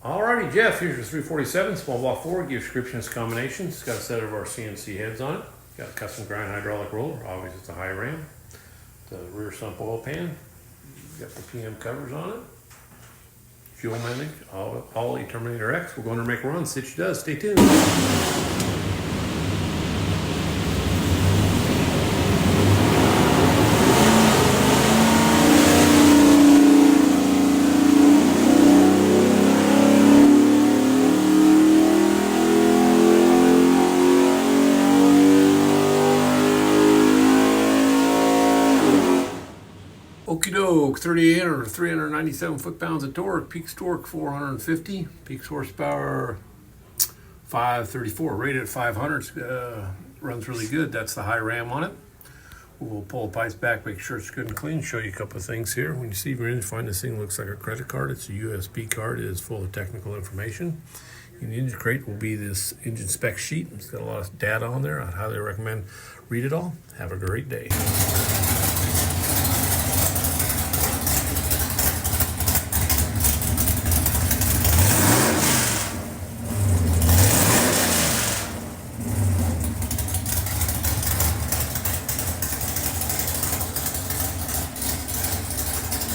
Alrighty, Jeff, here's your 347 small block Ford. Gear description is combination. It's got a set of our CNC heads on it. Got a custom grind hydraulic roller. Obviously, it's a high ram. The rear sump oil pan. Got the PM covers on it. Fuel management, all Terminator X. We're going to make a run. Stitch does. Stay tuned. Okie doke, 38 or 397 foot-pounds of torque, peak torque 450, peak horsepower 534, rated at 500, runs really good. That's the high ram on it. We'll pull the pipes back, make sure it's good and clean, show you a couple of things here. When you see your engine, find this thing looks like a credit card. It's a USB card. It is full of technical information. In the engine crate will be this engine spec sheet. It's got a lot of data on there. I'd highly recommend read it all. Have a great day.